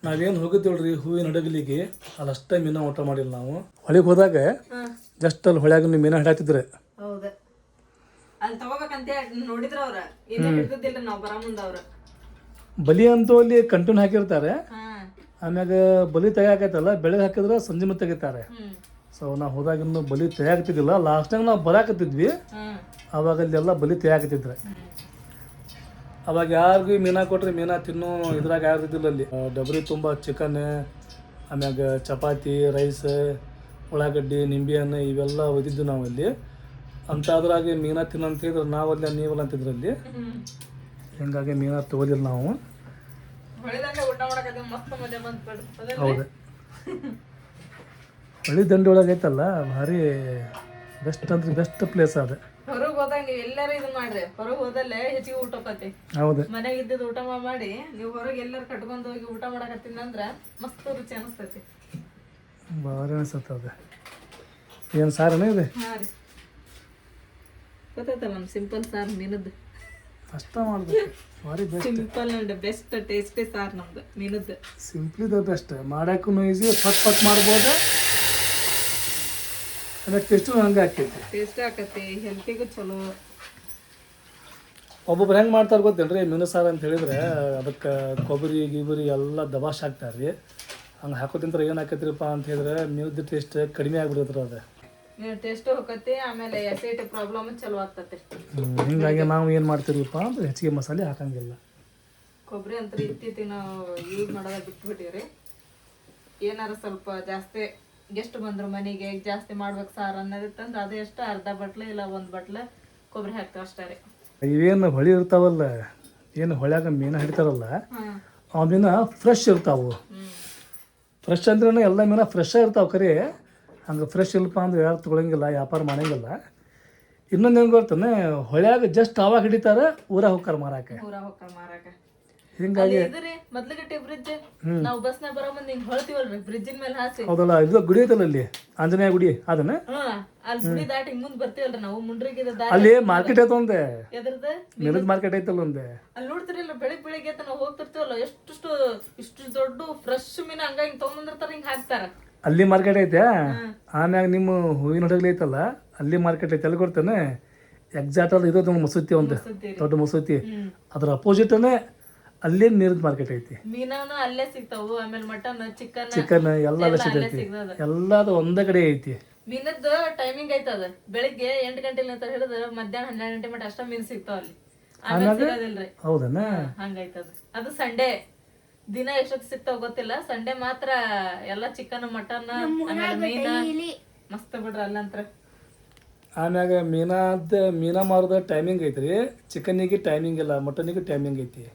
ನಾವೇನು ಹೋಗಿದ್ದೀವಲ್ರಿ ಹೂವಿನ ಹಡಗಲಿಗೆ, ಅಲ್ಲಷ್ಟೇ ಮೀನಾ ಊಟ ಮಾಡಿಲ್ಲ ನಾವು. ಹೊಳಿಗೆ ಹೋದಾಗ ಜಸ್ಟ್ ಅಲ್ಲಿ ಹೊಳ್ಯಾಗ ಮೀನಾ ಹಿಡಾತಿದ್ರೆ. ಹೌದ, ಅಲ್ಲಿ ತಗೋಬೇಕಂತ ನೋಡಿದ್ರ ಅವ್ರ ಇನ್ನೂ ಹಿಡ್ದಿದ್ದಿಲ್ಲ ನಾವು ಬರ ಮುಂದ ಅವ್ರ ಬಲಿ ಅಂತೂ ಅಲ್ಲಿ ಕಂಟಿನ್ಯೂ ಹಾಕಿರ್ತಾರೆ. ಆಮ್ಯಾಗ ಬಲಿ ತೆಗಿಯಾಕೈತಲ್ಲ, ಬೆಳಗ್ಗೆ ಹಾಕಿದ್ರೆ ಸಂಜೆ ಮತ್ತೆ ತೆಗಿತಾರೆ. ಸೊ ನಾವು ಹೋದಾಗ ಇನ್ನೂ ಬಲಿ ತೆಗಿಯಾಕತ್ತಿದ್ದಿಲ್ಲ. ಲಾಸ್ಟ್ನಾಗ ನಾವು ಬರಾಕತ್ತಿದ್ವಿ, ಅವಾಗ ಅಲ್ಲೆಲ್ಲ ಬಲಿ ತೆಗಿಯಾಕತ್ತಿದ್ರೆ. ಅವಾಗ ಯಾರಿಗೂ ಮೀನಾ ಕೊಟ್ರೆ ಮೀನಾ ತಿನ್ನೋ ಇದ್ರಾಗ ಯಾರಿದ್ದಿಲ್ಲ ಅಲ್ಲಿ. ಡಬ್ರಿ ತುಂಬ ಚಿಕನ್, ಆಮ್ಯಾಗ ಚಪಾತಿ, ರೈಸ್, ಉಳ್ಳಾಗಡ್ಡಿ, ನಿಂಬೆಹಣ್ಣು ಇವೆಲ್ಲ ಒಯ್ದಿದ್ದು ನಾವು ಅಲ್ಲಿ. ಅಂತಾದ್ರಾಗೆ ಮೀನಾ ತಿನ್ನಂತಿದ್ರೆ ನಾವಲ್ಲ ನೀವಲ್ಲ ಅಂತಿದ್ರಲ್ಲಿ. ಹಿಂಗಾಗಿ ಮೀನಾ ತೊಗೊಲಿಲ್ಲ ನಾವು. ಹೌದು, ಹೊಳಿ ದಂಡೆ ಒಳಗೆ ಐತಲ್ಲ, ಭಾರಿ ಬೆಸ್ಟ್ ಅಂದ್ರೆ ಬೆಸ್ಟ್ ಪ್ಲೇಸ್ ಅದು. ಹೊರಗೆ ಹೋದಾಗ ನೀವು ಎಲ್ಲಾರು ಇದು ಮಾಡ್ರಿ, ಹೊರಗೆ ಹೋದಲ್ಲೇ ಹೆಚ್ಚಿಗೆ ಊಟ ಹೋಗತಿ. ಹೌದು, ಮನೆಗೆ ಇದ್ದಿದ್ದು ಊಟ ಮಾಡಿ ನೀವು ಹೊರಗೆ ಎಲ್ಲಾರು ಕಟ್ಕೊಂಡು ಹೋಗಿ ಊಟ ಮಾಡಕತ್ತೀನಿ ಅಂದ್ರೆ ಮಸ್ತ್ ರುಚಿ ಅನಿಸ್ತೈತಿ. ಭಾರಿ ಅನಿಸುತ್ತೆ ಅದು. ಏನು ಸಾರನೇ ಇದೆ? ಹಾಂ ರೀ, ಗೊತ್ತಾಯ್ತಲ್ಲ ನಮ್ಮ ಸಿಂಪಲ್ ಸಾರು ಮೀನದ್ದು. ಅಷ್ಟ ಮಾಡ್ಬೇಕು, ಭಾರಿ best. Simple and best tasty ಸಾರು ನಮ್ದು ಮೀನದ್ದು. Simply the best. ಮಾಡೋಕ್ಕೂ ಈಸಿ, ಪಟ್ ಮಾಡ್ಬೋದು, ಆಮೇಲೆ ಟೇಸ್ಟು ಹಂಗೆ ಆಕೈತಿ. ಟೇಸ್ಟ್ ಆಕತಿ, ಹೆಲ್ತಿಗೂ ಚಲೋ. ಒಬ್ಬೊಬ್ರು ಹೆಂಗೆ ಮಾಡ್ತಾರೆ ಗೊತ್ತೇನ್ರಿ ಮೀನು ಸಾರು ಅಂತ ಹೇಳಿದ್ರೆ, ಅದಕ್ಕೆ ಕೊಬ್ಬರಿ ಗಿಬ್ಬರಿ ಎಲ್ಲ ದಬಾಶ್ ಹಾಕ್ತಾರೆ ರೀ. ಹಂಗೆ ಹಾಕೋದಿಂತ್ರ ಏನು ಹಾಕೈತ್ರಿಪ್ಪ ಅಂತ ಹೇಳಿದ್ರೆ ಮೀನದ್ದು ಟೇಸ್ಟ್ ಕಡಿಮೆ ಆಗಿಬಿಡ್ತಾರೆ ಅದು. ಟೇಸ್ಟು ಹೋಗತಿ, ಆಮೇಲೆ ಎಸಿಡಿಟಿ ಪ್ರಾಬ್ಲಮ್ ಚಲೋ ಆಗ್ತತಿ. ಹಿಂಗಾಗಿ ನಾವು ಏನು ಮಾಡ್ತೀವಿಪ್ಪ ಅಂದ್ರೆ ಹೆಚ್ಚಿಗೆ ಮಸಾಲೆ ಹಾಕಂಗಿಲ್ಲ. ಕೊಬ್ಬರಿ ಅಂತ ಇತ್ತೀತಿ ನಾವು ಯೂಸ್ ಮಾಡೋದ ಬಿಟ್ಬಿಟ್ಟಿವ್ರಿ. ಏನಾರ ಸ್ವಲ್ಪ ಜಾಸ್ತಿ ಗೆಸ್ಟ್ ಬಂದ್ರು ಮನೆಗೆ ಜಾಸ್ತಿ ಮಾಡ್ಬೇಕು ಸಾರು ಅನ್ನೋದಿತ್ತಂದ್ರೆ ಅದು ಎಷ್ಟು ಅರ್ಧ ಬಟ್ಲೆ ಇಲ್ಲ 1 ಬಟ್ಲೆ ಕೊಬ್ಬರಿ ಹಾಕ್ತಾವ ಅಷ್ಟೇ ರೀ. ಇವೇನು ಹೊಳಿ ಇರ್ತಾವಲ್ಲ, ಏನು ಹೊಳ್ಯಾಗ ಮೀನು ಹಿಡಿತಾರಲ್ಲ, ಆ ಮೀನು ಫ್ರೆಶ್ ಇರ್ತಾವೆ. ಫ್ರೆಶ್ ಅಂದ್ರೆ ಎಲ್ಲ ಮೀನು ಫ್ರೆಶ್ ಇರ್ತಾವೆ. ಕರೆ ಹಂಗೆ ಫ್ರೆಶ್ ಇಲ್ಲಪ್ಪ ಅಂದ್ರೆ ಯಾರು ತೊಗೊಳಂಗಿಲ್ಲ, ವ್ಯಾಪಾರ ಮಾಡಂಗಿಲ್ಲ. ಇನ್ನೊಂದು ಏನು ಗೊತ್ತಾನೆ, ಹೊಳ್ಯಾಗ ಜಸ್ಟ್ ಅವಾಗ ಹಿಡಿತಾರೆ, ಊರಾಗ ಹೋಗ್ತಾರ ಮಾರಾಕ. ಹಿಂಗಾಗಿ ಮೊದ್ಲಗಟ್ಟೆ ಬ್ರಿಡ್ಜ್ ನಾವು ಬಸ್ನಾಗ ಬರೋ ಮುಂದೆ ಹಿಂಗ್ ಹೊಳ್ತೀವಲ್ರಿ ಬ್ರಿಡ್ಜಿನ ಮೇಲೆ ಹಾಸಿ. ಹೌದಲ್ಲ, ಇದು ಗುಡಿ ಐತಲ್ಲ ಅಲ್ಲಿ, ಆಂಜನೇಯ ಗುಡಿ ಅದನ್ನ. ಅಲ್ಲಿ ಗುಡಿ ದಾಟಿ ಮುಂದ್ ಬರ್ತೀವಲ್ರಿ ನಾವು ಮುಂಡ್ರಿಗೆ ಅಲ್ಲಿ ಮಾರ್ಕೆಟ್ ಐತ ಒಂದೇ, ಎದ್ರದ ಮೀನದ ಮಾರ್ಕೆಟ್ ಐತಲ್ಲ ಒಂದೇ. ಅಲ್ಲಿ ನೋಡ್ತಿರಲ್ಲ ಬೆಳಿಗ್ಗೆ ನಾವು ಹೋಗ್ತಿರ್ತೀವಲ್ಲ, ಇಷ್ಟು ದೊಡ್ಡ ಫ್ರೆಶ್ ಮೀನು ಹಂಗ ಹಿಂಗ್ ತಗೊಂಡ್ಬಂದಿರ್ತಾರ, ಹಿಂಗ್ ಹಾಕ್ತಾರ. ಅಲ್ಲಿ ಮಾರ್ಕೆಟ್ ಐತೆ. ಆಮ್ಯಾಗ ನಿಮ್ಮ ಹೂವಿನ ಹಡಗಲಿ ಐತಲ್ಲ, ಅಲ್ಲಿ ಮಾರ್ಕೆಟ್ ಐತೆ. ಅಲ್ಲಿ ಕೊಡ್ತೇನೆ ಎಕ್ಸಾಕ್ಟ್ ಅದು ಇದು ಮಸೂತಿ, ಒಂದು ದೊಡ್ಡ ಮಸೂತಿ, ಅದ್ರ ಅಪೋಸಿಟ್ನೇ ಅಲ್ಲೇ ನೀರಿನ ಮಾರ್ಕೆಟ್ ಐತಿ. ಮೀನಾನು ಅಲ್ಲೇ ಸಿಗ್ತಾವು, ಆಮೇಲೆ ಮಟನ್, ಚಿಕನ್ ಎಲ್ಲ ಅಲ್ಲೇ ಸಿಗ್ತೈತಿ. ಎಲ್ಲದು ಒಂದೇ ಕಡೆ ಐತಿ. ಮೀನದ್ದು ಟೈಮಿಂಗ್ ಐತದ, ಬೆಳಿಗ್ಗೆ 8 ಗಂಟೆಲಿಂದ ಹಿಡಿದು ಮಧ್ಯಾಹ್ನ 12 ಗಂಟೆ ಮಟ್ಟ ಅಷ್ಟ ಮೀನ್ ಸಿಗ್ತಾವ ಅಲ್ಲಿ. ಆಮೇಲೆ ಸಿಗೋದಿಲ್ರಿ. ಹೌದನ? ಹಂಗೈತದ. ಅದು ಸಂಡೇ ದಿನ ಎಷ್ಟೊತ್ತು ಸಿಗ್ತಾವ ಗೊತ್ತಿಲ್ಲ, ಸಂಡೇ ಮಾತ್ರ ಎಲ್ಲ ಚಿಕನ್, ಮಟನ್, ಆಮೇಲೆ ಮೀನಾ ಮಸ್ತ್ ಬಿಡ್ರಿ ಅಲ್ಲಂತ್ರ. ಆಮ್ಯಾಗ ಮೀನಾ ಮಾರೋದ ಟೈಮಿಂಗ್ ಐತ್ರಿ. ಚಿಕನ್ನಿಗೆ ಟೈಮಿಂಗ್ ಇಲ್ಲ, ಮಟನ್ನಿಗೆ ಟೈಮಿಂಗ್ ಐತಿ.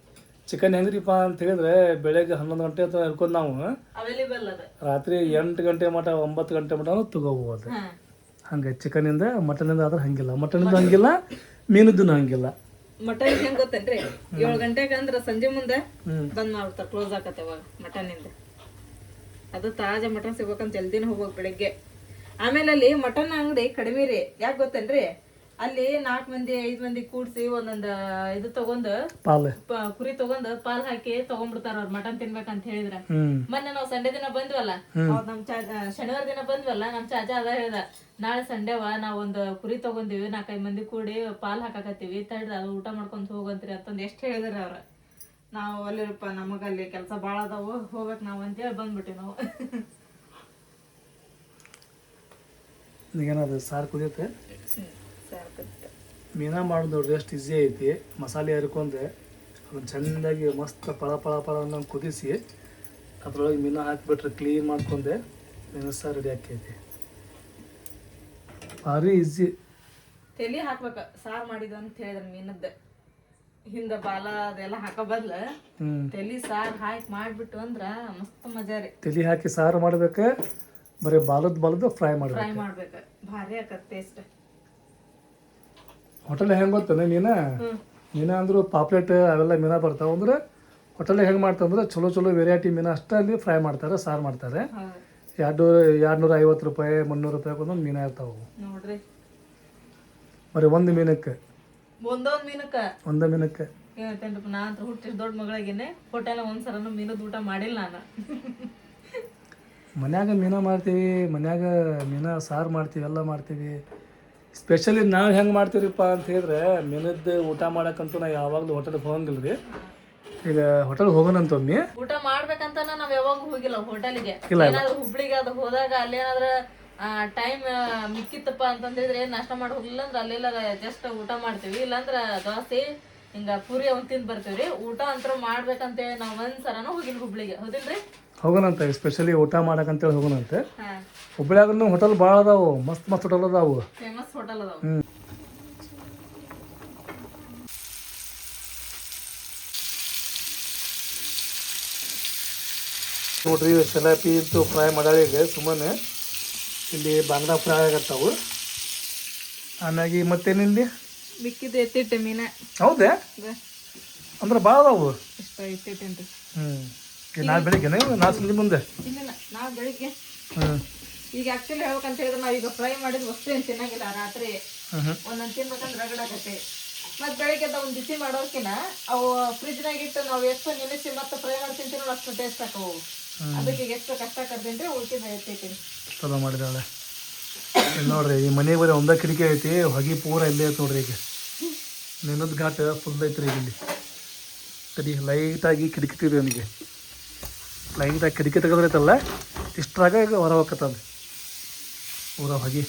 ಚಿಕನ್ ಹೆಂಗ್ರಿಪ್ಪ ಅಂತ ಹೇಳಿದ್ರೆ ಬೆಳಗ್ಗೆ 11 ಗಂಟೆ ಅಂತ ಹೇಳ್ಕೊಂಡು ನಾವು ಅವೈಲೇಬಲ್ ಅದ, ರಾತ್ರಿ 8 ಗಂಟೆ ಮಟ 9 ಗಂಟೆ ಮಟ ತಗೋಬಹುದು. ಹಂಗೆ ಚಿಕನಿಂದ ಮಟನಿಂದ ಆದ್ರೆ ಹಂಗಿಲ್ಲ, ಮಟನಿಂದ ಹಂಗಿಲ್ಲ, ಮೀನದ್ದು ಹಂಗಿಲ್ಲ. ಮಟನ್ ಹೆಂಗ್ ಗೊತ್ತೇನ್ರಿ, 7 ಗಂಟೆಗೆ ಅಂದ್ರ ಸಂಜೆ ಮುಂದೆ ಬಂದ್ ಮಾಡ್ಬಿಡ್ತಾರ, ಕ್ಲೋಸ್ ಆಕತ್ತೆ ಅವಾಗ ಮಟನಿಂದ. ಅದು ತಾಜಾ ಮಟನ್ ಸಿಗ್ಬೇಕಂತ ಜಲ್ದಿನ ಹೋಗ್ಬೇಕು ಬೆಳಿಗ್ಗೆ. ಆಮೇಲೆ ಅಲ್ಲಿ ಮಟನ್ ಅಂಗಡಿ ಕಡಿಮೆ ರೀ. ಯಾಕೆ ಗೊತ್ತೇನ್ರಿ, ಅಲ್ಲಿ 4 ಮಂದಿ 5 ಮಂದಿ ಕೂಡ್ಸಿ ಒಂದೊಂದ್ ಇದು ತಗೊಂಡ್ ಕುರಿ ತಗೊಂಡ್ ಪಾಲ್ ಹಾಕಿ ತಗೊಂಡ್ಬಿಡ್ತಾರ ಅವ್ರ ಮಟನ್ ತಿನ್ಬೇಕಂತ ಹೇಳಿದ್ರ. ಮೊನ್ನೆ ನಾವು ಸಂಡೆ ದಿನ ಬಂದ್ವಲ್ಲ, ನಮ್ ಶನಿವಾರ ದಿನ ಬಂದ್ವಲ್ಲ, ನಮ್ ಚಾಚಾ ಅದ ಹೇಳ್ದ, ನಾಳೆ ಸಂಡೇವ ನಾವ್ ಒಂದ್ ಕುರಿ ತಗೊಂಡಿವಿ, 4-5 ಮಂದಿ ಕೂಡಿ ಪಾಲ್ ಹಾಕಾಕತ್ತೀವಿ, ತಡ್ರಿ ಅದು ಊಟ ಮಾಡ್ಕೊಂತ ಹೋಗಂತ್ರಿ ಅಂತಂದ್ ಎಷ್ಟ್ ಹೇಳಿದ್ರ ಅವ್ರ. ನಾವು ಅಲ್ಲಿರಪ್ಪ, ನಮಗ ಅಲ್ಲಿ ಕೆಲ್ಸ ಬಾಳ ಅದಾವು, ಹೋಗ್ಬೇಕ್ ನಾವ್ ಅಂತೇಳಿ ಬಂದ್ಬಿಟ್ಟಿವಿ ನಾವು. ಈಗೇನದು ಸಾರು ಕುದಿಯುತ್ತೆ. ಮೀನಾ ಮಾಡೋದು ನೋಡ್ರಿ ಎಷ್ಟು ಈಸಿ ಐತಿ. ಮಸಾಲೆ ಹರ್ಕೊಂಡೆ ಅದನ್ನು ಚೆಂದಾಗಿ ಮಸ್ತ್ ಪಳ ಪಳ ಪಳ ಅನ್ನೋ ಕುದಿಸಿ ಅದ್ರೊಳಗೆ ಮೀನಾ ಹಾಕಿಬಿಟ್ರೆ ಕ್ಲೀನ್ ಮಾಡ್ಕೊಂಡೆ ಮೀನು ಸಾರು ರೆಡಿ ಆಕೈತಿ. ಭಾರಿ ಈಸಿ. ತಲಿ ಹಾಕ್ಬೇಕ ಸಾರು ಮಾಡಿದ ಅಂತ ಹೇಳಿದ್ರ ಮೀನದ್ದು ಹಿಂದ ಬಾಲ ಅದೆಲ್ಲ ಹಾಕೋ ಬದ್ಲ ತಲಿ ಸಾರು ಹಾಕಿ ಮಾಡ್ಬಿಟ್ಟು ಅಂದ್ರ ಮಸ್ತ್ ಮಜಾ ರೀ. ತಲೆ ಹಾಕಿ ಸಾರು ಮಾಡ್ಬೇಕು, ಬರೀ ಬಾಲದ ಫ್ರೈ ಮಾಡ್ಬೇಕು. ಫ್ರೈ ಮಾಡ್ಬೇಕು, ಭಾರಿ ಆಕತ್ ಟೇಸ್ಟ್. ಹೋಟೆಲ್ ಹೆಂಗೆ ಗೊತ್ತಾನೆ ಮೀನ ಅಂದ್ರು ಪಾಪ್ಲೆಟ್ ಅವೆಲ್ಲ ಮೀನ ಬರ್ತಾವ ಅಂದ್ರೆ ಹೋಟೆಲ್ ಹೆಂಗೆ ಮಾಡ್ತಾರಂದ್ರೆ ಚಲೋ ವೆರೈಟಿ ಮೀನ ಅಷ್ಟೇ ಅಲ್ಲಿ ಫ್ರೈ ಮಾಡ್ತಾರೆ, ಸಾರು ಮಾಡ್ತಾರೆ. 250 ರೂಪಾಯಿ 300 ರೂಪಾಯಿ ಒಂದೊಂದು ಮೀನ ಇರ್ತಾವೆ ನೋಡ್ರಿ. ಬರೀ ಒಂದು ಮೀನಕ್ಕೆ ಒಂದೊಂದ್ ಮೀನಕ್ಕೆ ಹೇಳ್ತೇನ್ರಿ. ನಾ ಅಂತ ಹುಟ್ಟಿದ ದೊಡ್ಡ ಮಗಳಾಗೇನೆ ಹೋಟೆಲ್ ಒಂದ್ಸರನು ಮೀನದ ಊಟ ಮಾಡಿಲ್ಲ ನಾನು. ಮನ್ಯಾಗ ಮೀನ ಮಾಡ್ತೀವಿ, ಮನ್ಯಾಗ ಮೀನ ಸಾರು ಮಾಡ್ತೀವಿ, ಎಲ್ಲ ಮಾಡ್ತೀವಿ. ಸ್ಪೆಷಲಿ ನಾವು ಹೆಂಗೆ ಮಾಡ್ತೀವಿಪ್ಪ ಅಂತ ಹೇಳಿದ್ರೆ ಮೀನದ್ದು ಊಟ ಮಾಡೋಕ್ಕಂತೂ ನಾವು ಯಾವಾಗಲೂ ಹೋಟೆಲ್ಗೆ ಹೋಗಂಗಿಲ್ಲ ರೀ. ಈಗ ಹೋಟೆಲ್ಗೆ ಹೋಗೋಣಂತ ಒಮ್ಮೆ ಊಟ ಮಾಡ್ಬೇಕಂತ ನಾವ್ ಯಾವಾಗ ಹೋಗಿಲ್ಲ ಹೋಟೆಲ್ಗೆ. ಏನಾದ್ರು ಹುಬ್ಳಿಗೆ ಅದು ಹೋದಾಗ ಅಲ್ಲೇನಾದ್ರ ಟೈಮ್ ಮಿಕ್ಕಿತ್ತಪ್ಪ ಅಂತಂದಿದ್ರೆ ನಾಷ್ಟ ಮಾಡಿ ಹೋಗ್ಲಿಲ್ಲ ಅಂದ್ರೆ ಅಲ್ಲೆಲ್ಲ ಜಸ್ಟ್ ಊಟ ಮಾಡ್ತೀವಿ. ಇಲ್ಲಾಂದ್ರ ದೋಸೆ ಹಿಂಗ ಪೂರಿ ಅವ್ನು ತಿಂದು ಬರ್ತೀವ್ರಿ. ಊಟ ಅಂತೂ ಮಾಡ್ಬೇಕಂತೇಳಿ ನಾವ್ ಒಂದ್ಸರನು ಹೋಗಿಲ್ಲ ಹುಬ್ಳಿಗೆ, ಹೌದಿಲ್ರಿ? ಹೋಗೋಣಂತ ಸ್ಪೆಷಲಿ ಊಟ ಮಾಡಕ್ಕಂತೇಳಿ ಹೋಗೋಣಂತೆ. ಹುಬ್ಳ್ಯಾಗನು ಹೋಟೆಲ್ ಭಾಳ ಅದಾವು, ಮಸ್ತ್ ಹೋಟೆಲ್ ಅದಾವು, ಫೇಮಸ್ ಹೋಟೆಲ್ ಅದಾವ. ನೋಡ್ರಿ ಸಲಾಪಿ ಅಂತೂ ಫ್ರೈ ಮಾಡಾಳಿಗೆ ಸುಮ್ಮನೆ ಇಲ್ಲಿ ಬಾಂಗ್ಲಾ ಫ್ರೈ ಆಗತ್ತಾವು. ಆಮ್ಯಾಗಿ ಮತ್ತೇನಿಲ್ಲಿ ಮಿಕ್ಕಿದ ಎತ್ತಿಟ್ಟೆ ಮೀನ. ಹೌದೇ? ಅಂದ್ರೆ ಭಾಳ ಅದಾವು. ಇಷ್ಟ ಎತ್ತಿಟ್ಟೇನ್ರಿ. ನಾಳೆ ಬೆಳಿಗ್ಗೆ ನಾ ಸಂಜೆ ಮುಂದೆ ಇಲ್ಲ ನಾವ್ ಬೆಳಿಗ್ಗೆ. ಈಗ ಆಕ್ಚುಲಿ ಹೇಳ್ಬೇಕಂತ ಹೇಳಿದ್ರೆ ನಾವೀಗ ಫ್ರೈ ಮಾಡಿದ ವಸ್ತು ಏನ್ ಚೆನ್ನಾಗಿಲ್ಲ. ರಾತ್ರಿ ಒಂದೊಂದ್ ತಿನ್ಬೇಕಂದ್ರೆ ರಗಡಾಗತ್ತೆ. ಮತ್ ಬೆಳಿಗ್ಗೆ ಒಂದ್ ಬಿಸಿ ಮಾಡೋಕಿನ ಅವು ಫ್ರಿಜ್ನಾಗ ಇಟ್ಟು ನಾವು ಎಷ್ಟು ನೆನೆಸಿ ಮತ್ತೆ ಫ್ರೈ ಮಾಡಿ ತಿಂತೀವಿ ಅಷ್ಟು ಟೇಸ್ಟ್ ಹಾಕವು. ಅದಕ್ಕೆ ಈಗ ಎಷ್ಟು ಕಷ್ಟ ಕರ್ತೀನಿ ಉಳ್ಕಿದ ಎತ್ತೈತೀನಿ. ಚಲೋ ಮಾಡಿದಾಳೆ. ನೋಡ್ರಿ ಈ ಮನೆಗೆ ಬರೀ ಒಂದೇ ಕಿಟಕಿ ಐತಿ, ಹೊಗೆ ಪೂರ ಇಲ್ಲೇ ಐತೆ ನೋಡ್ರಿ. ಈಗ ನೆನದ ಘಾಟ್ ಫುಲ್ ಐತ್ರಿ ಈಗ ಇಲ್ಲಿ. ತಡಿ ಲೈಟಾಗಿ ಕಿಟಕಿ ತೆಗ್ದು ನನಗೆ ಲೈಟಾಗಿ ಕಿಟಕಿ ತೆಗೆದ್ರೈತಲ್ಲ ಇಷ್ಟ್ರಾಗ ಈಗ ಹೊರ ಹೋಗತ್ತದ ಪೂರ ಹೊಗೆ.